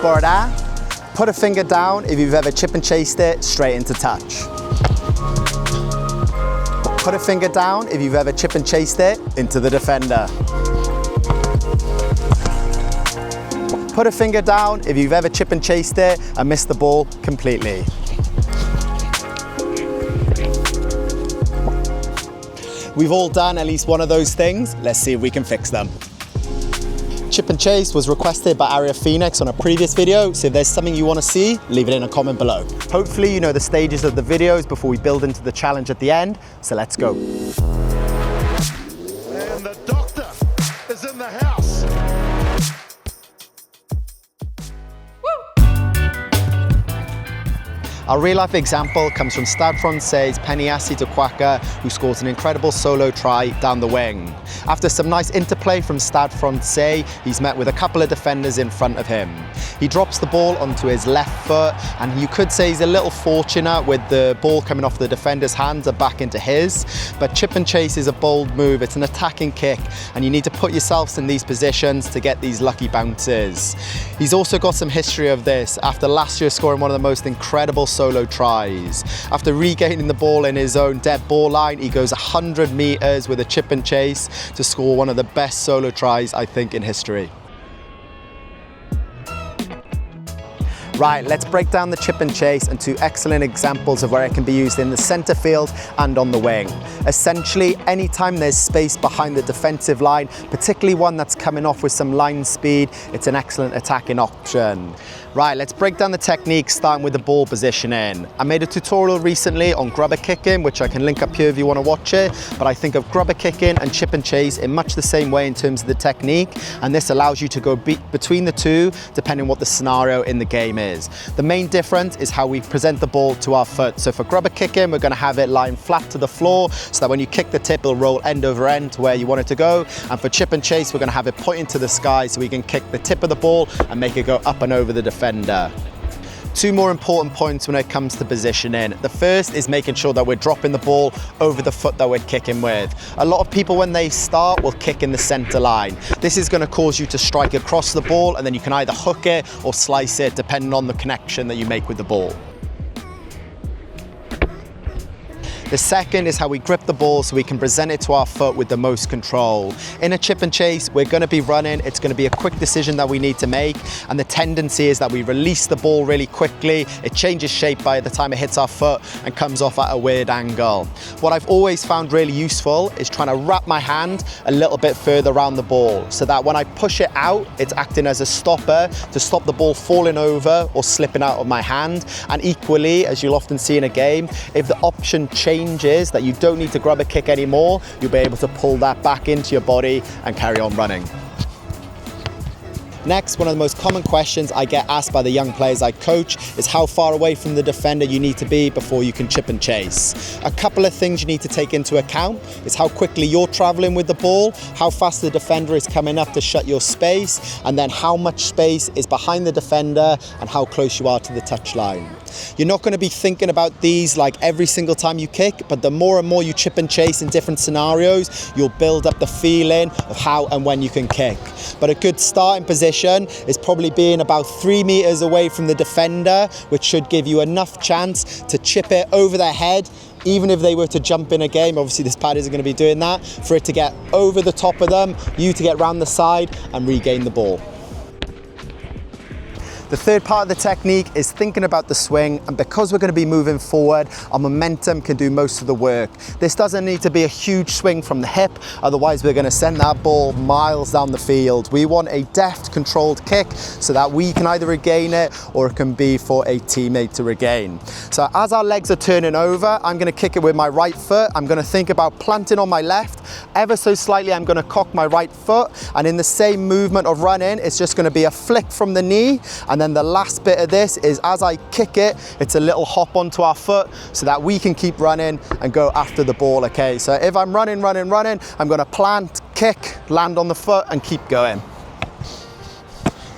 Borda. Put a finger down if you've ever chip and chased it straight into touch. Put a finger down if you've ever chip and chased it into the defender. Put a finger down if you've ever chip and chased it and missed the ball completely. We've all done at least one of those things. Let's see if we can fix them. Chip and chase was requested by Area Phoenix on a previous video, so if there's something you want to see, leave it in a comment below. Hopefully you know the stages of the videos before we build into the challenge at the end, so let's go. And the doctor is in the house. Our real-life example comes from Stade Francais' Peniasi Dakuwaqa, who scores an incredible solo try down the wing. After some nice interplay from Stade Francais, he's met with a couple of defenders in front of him. He drops the ball onto his left foot, and you could say he's a little fortunate with the ball coming off the defender's hands and back into his. But chip and chase is a bold move, it's an attacking kick, and you need to put yourselves in these positions to get these lucky bounces. He's also got some history of this, after last year scoring one of the most incredible solo tries. After regaining the ball in his own dead ball line, he goes 100 meters with a chip and chase to score one of the best solo tries, I think, in history. Right, let's break down the chip and chase and two excellent examples of where it can be used in the centre field and on the wing. Essentially, anytime there's space behind the defensive line, particularly one that's coming off with some line speed, it's an excellent attacking option. Right, let's break down the technique starting with the ball positioning. I made a tutorial recently on grubber kicking, which I can link up here if you want to watch it, but I think of grubber kicking and chip and chase in much the same way in terms of the technique, and this allows you to go between the two depending on what the scenario in the game is. The main difference is how we present the ball to our foot. So for grubber kicking, we're going to have it lying flat to the floor so that when you kick the tip, it'll roll end over end to where you want it to go. And for chip and chase, we're going to have it pointing to the sky so we can kick the tip of the ball and make it go up and over the defender. Two more important points when it comes to positioning. The first is making sure that we're dropping the ball over the foot that we're kicking with. A lot of people when they start will kick in the center line. This is going to cause you to strike across the ball, and then you can either hook it or slice it depending on the connection that you make with the ball. The second is how we grip the ball so we can present it to our foot with the most control. In a chip and chase, we're going to be running, it's going to be a quick decision that we need to make, and the tendency is that we release the ball really quickly, it changes shape by the time it hits our foot and comes off at a weird angle. What I've always found really useful is trying to wrap my hand a little bit further around the ball so that when I push it out, it's acting as a stopper to stop the ball falling over or slipping out of my hand. And equally, as you'll often see in a game, if the option changes that you don't need to grab a kick anymore, you'll be able to pull that back into your body and carry on running. Next, one of the most common questions I get asked by the young players I coach is how far away from the defender you need to be before you can chip and chase. A couple of things you need to take into account is how quickly you're traveling with the ball, how fast the defender is coming up to shut your space, and then how much space is behind the defender and how close you are to the touchline. You're not going to be thinking about these like every single time you kick, but the more and more you chip and chase in different scenarios, you'll build up the feeling of how and when you can kick. But a good starting position is probably being about 3 meters away from the defender, which should give you enough chance to chip it over their head. Even if they were to jump in a game, obviously this pad isn't going to be doing that, for it to get over the top of them, you to get round the side and regain the ball. The third part of the technique is thinking about the swing, and because we're going to be moving forward, our momentum can do most of the work. This doesn't need to be a huge swing from the hip, otherwise we're going to send that ball miles down the field. We want a deft, controlled kick so that we can either regain it or it can be for a teammate to regain. So as our legs are turning over, I'm going to kick it with my right foot. I'm going to think about planting on my left. Ever so slightly, I'm going to cock my right foot, and in the same movement of running, it's just going to be a flick from the knee. And then the last bit of this is as I kick it, it's a little hop onto our foot so that we can keep running and go after the ball, okay? So if I'm running, I'm going to plant, kick, land on the foot and keep going.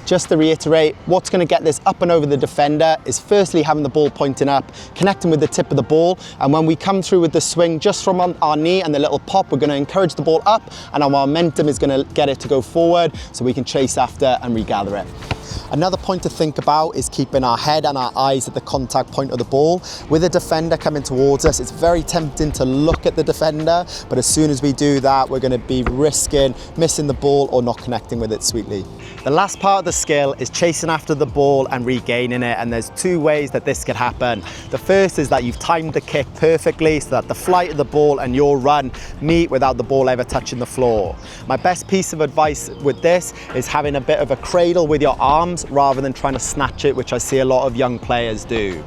Just to reiterate, what's going to get this up and over the defender is firstly having the ball pointing up, connecting with the tip of the ball, and when we come through with the swing just from our knee and the little pop, we're going to encourage the ball up, and our momentum is going to get it to go forward so we can chase after and regather it. Another point to think about is keeping our head and our eyes at the contact point of the ball. With a defender coming towards us, it's very tempting to look at the defender, but as soon as we do that, we're going to be risking missing the ball or not connecting with it sweetly. The last part of the skill is chasing after the ball and regaining it, and there's two ways that this could happen. The first is that you've timed the kick perfectly so that the flight of the ball and your run meet without the ball ever touching the floor. My best piece of advice with this is having a bit of a cradle with your arms rather than trying to snatch it, which I see a lot of young players do.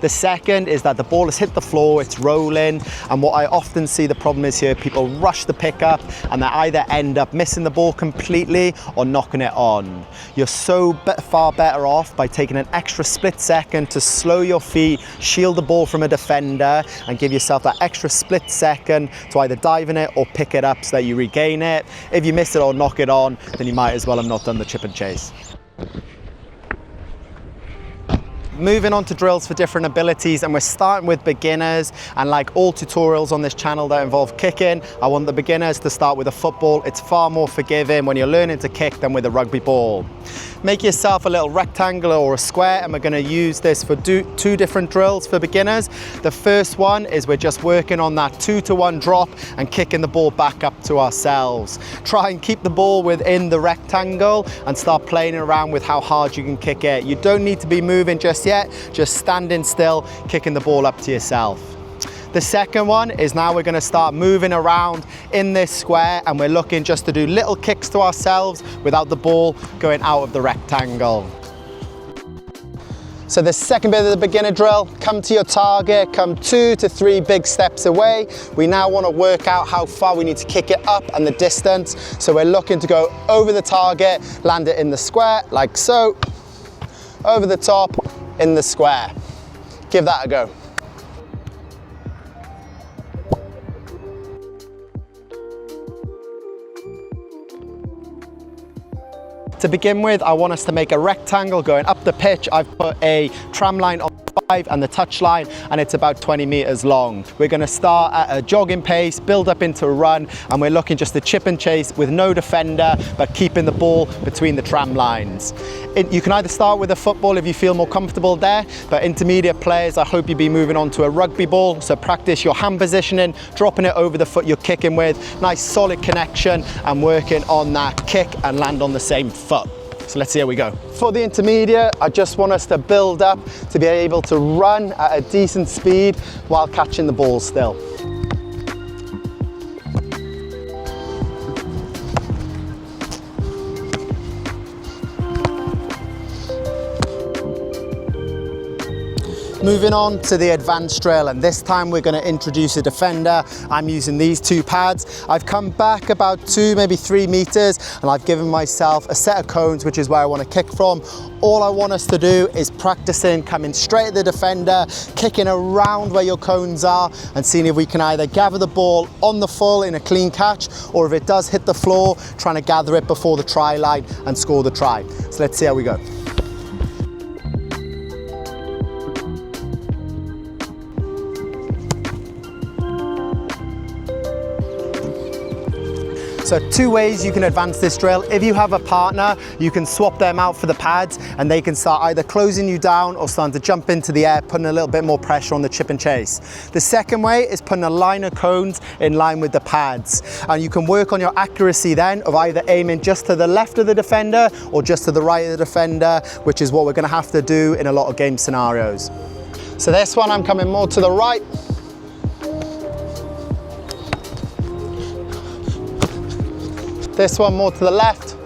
The second is that the ball has hit the floor, it's rolling, and what I often see the problem is here, people rush the pickup and they either end up missing the ball completely or knocking it on. You're so far better off by taking an extra split second to slow your feet, shield the ball from a defender, and give yourself that extra split second to either dive in it or pick it up so that you regain it. If you miss it or knock it on, then you might as well have not done the chip and chase. Moving on to drills for different abilities, and we're starting with beginners, and like all tutorials on this channel that involve kicking, I want the beginners to start with a football. It's far more forgiving when you're learning to kick than with a rugby ball. Make yourself a little rectangle or a square, and we're going to use this for two different drills for beginners. The first one is we're just working on that 2-to-1 drop and kicking the ball back up to ourselves. Try and keep the ball within the rectangle and start playing around with how hard you can kick it. You don't need to be moving just yet, just standing still, kicking the ball up to yourself. The second one is now we're going to start moving around in this square, and we're looking just to do little kicks to ourselves without the ball going out of the rectangle. So the second bit of the beginner drill, come to your target, come 2 to 3 big steps away. We now want to work out how far we need to kick it up and the distance. So we're looking to go over the target, land it in the square like so, over the top in the square. Give that a go. To begin with, I want us to make a rectangle going up the pitch. I've put a tram line on 5 and the touch line, and it's about 20 meters long. We're going to start at a jogging pace, build up into a run, and we're looking just to chip and chase with no defender, but keeping the ball between the tram lines. You can either start with a football if you feel more comfortable there, but intermediate players, I hope you'll be moving on to a rugby ball. So practice your hand positioning, dropping it over the foot you're kicking with, nice solid connection, and working on that kick and land on the same foot. So let's see how we go. For the intermediate, I just want us to build up to be able to run at a decent speed while catching the ball still. Moving on to the advanced drill, and this time we're going to introduce a defender. I'm using these 2 pads. I've come back about 2, maybe 3 meters, and I've given myself a set of cones, which is where I want to kick from. All I want us to do is practicing coming straight at the defender, kicking around where your cones are, and seeing if we can either gather the ball on the full in a clean catch, or if it does hit the floor, trying to gather it before the try line and score the try. So let's see how we go. So 2 ways you can advance this drill. If you have a partner, you can swap them out for the pads, and they can start either closing you down or starting to jump into the air, putting a little bit more pressure on the chip and chase. The second way is putting a line of cones in line with the pads. And you can work on your accuracy then of either aiming just to the left of the defender or just to the right of the defender, which is what we're going to have to do in a lot of game scenarios. So this one, I'm coming more to the right. This one more to the left.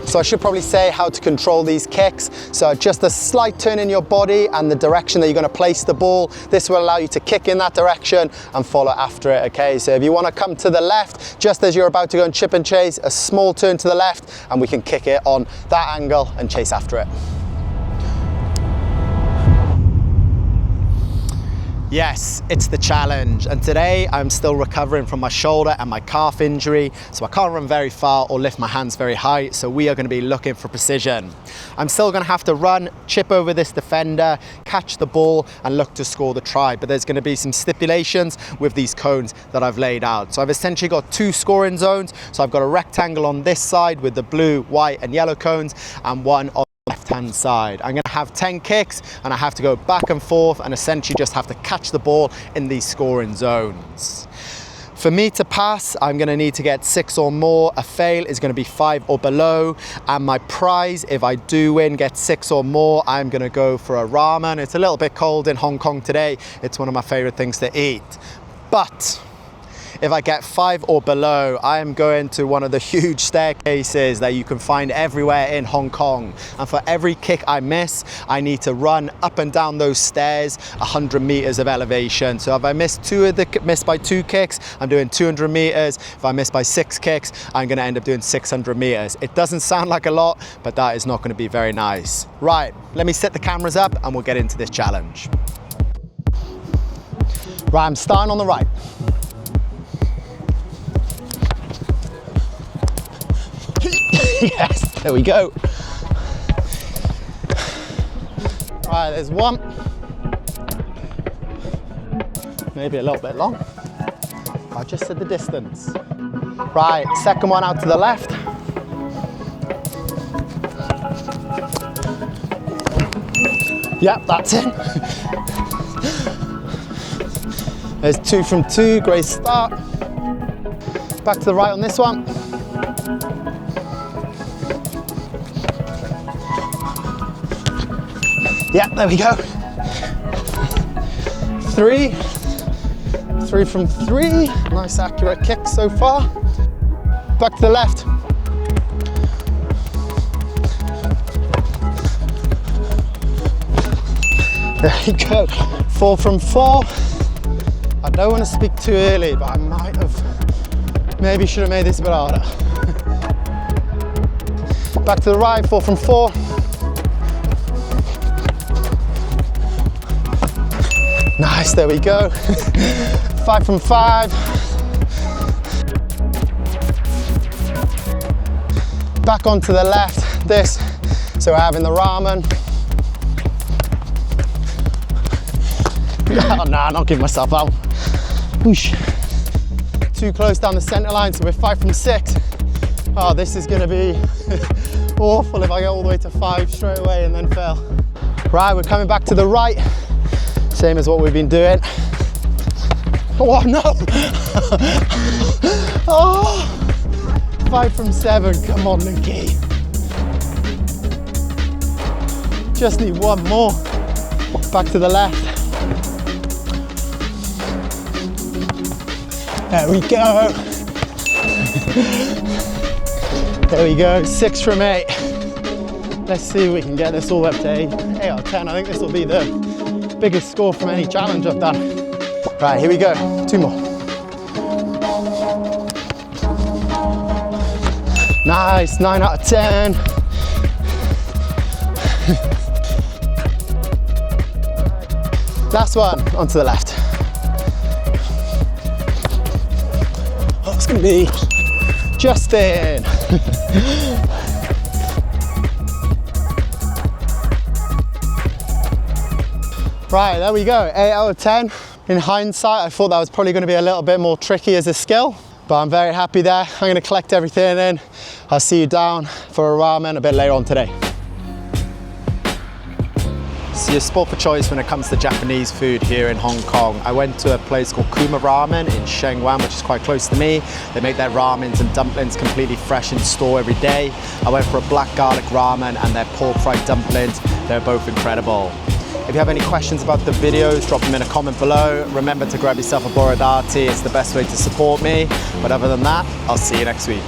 So I should probably say how to control these kicks. So just a slight turn in your body and the direction that you're going to place the ball. This will allow you to kick in that direction and follow after it, okay? So if you want to come to the left, just as you're about to go and chip and chase, a small turn to the left, and we can kick it on that angle and chase after it. Yes, it's the challenge, and today I'm still recovering from my shoulder and my calf injury, so I can't run very far or lift my hands very high, so we are going to be looking for precision. I'm still going to have to run, chip over this defender, catch the ball and look to score the try, but there's going to be some stipulations with these cones that I've laid out. So I've essentially got 2 scoring zones, so I've got a rectangle on this side with the blue, white and yellow cones, and one on left-hand side. I'm going to have 10 kicks and I have to go back and forth and essentially just have to catch the ball in these scoring zones. For me to pass, I'm going to need to get 6 or more. A fail is going to be 5 or below. And my prize, if I do win, get 6 or more, I'm going to go for a ramen. It's a little bit cold in Hong Kong today. It's one of my favorite things to eat. But if I get 5 or below, I am going to one of the huge staircases that you can find everywhere in Hong Kong. And for every kick I miss, I need to run up and down those stairs 100 meters of elevation. So if I miss by 2 kicks, I'm doing 200 meters. If I miss by 6 kicks, I'm going to end up doing 600 meters. It doesn't sound like a lot, but that is not going to be very nice. Right, let me set the cameras up and we'll get into this challenge. Right, I'm starting on the right. Yes, there we go. Right, there's one. Maybe a little bit long. I just said the distance. Right, second one out to the left. Yep, that's it. There's 2 from 2, great start. Back to the right on this one. Yeah, there we go. 3 from 3. Nice accurate kick so far. Back to the left. There you go. 4 from 4. I don't want to speak too early, but I might have, maybe should have made this a bit harder. Back to the right, 4 from 4. Nice, there we go. 5 from 5. Back onto the left, this. So we're having the ramen. Oh, no, I'm not giving myself out. Whoosh. Too close down the center line, so we're 5 from 6. Oh, this is gonna be awful if I go all the way to 5 straight away and then fail. Right, we're coming back to the right. Same as what we've been doing. Oh no! Oh, 5 from 7, come on Nikki. Just need 1 more. Back to the left. There we go. There we go, 6 from 8. Let's see if we can get this all up to 8 out of 10. I think this will be the biggest score from any challenge I've done. Right, here we go, 2 more. Nice, 9 out of 10. Last one, onto the left. Oh, it's gonna be Justin. Right, there we go, 8 out of 10. In hindsight, I thought that was probably going to be a little bit more tricky as a skill, but I'm very happy there. I'm going to collect everything in. I'll see you down for a ramen a bit later on today. So your sport for choice when it comes to Japanese food here in Hong Kong. I went to a place called Kuma Ramen in Sheungwan, which is quite close to me. They make their ramens and dumplings completely fresh in store every day. I went for a black garlic ramen and their pork fried dumplings. They're both incredible. If you have any questions about the videos, drop them in a comment below. Remember to grab yourself a borodati, it's the best way to support me. But other than that, I'll see you next week.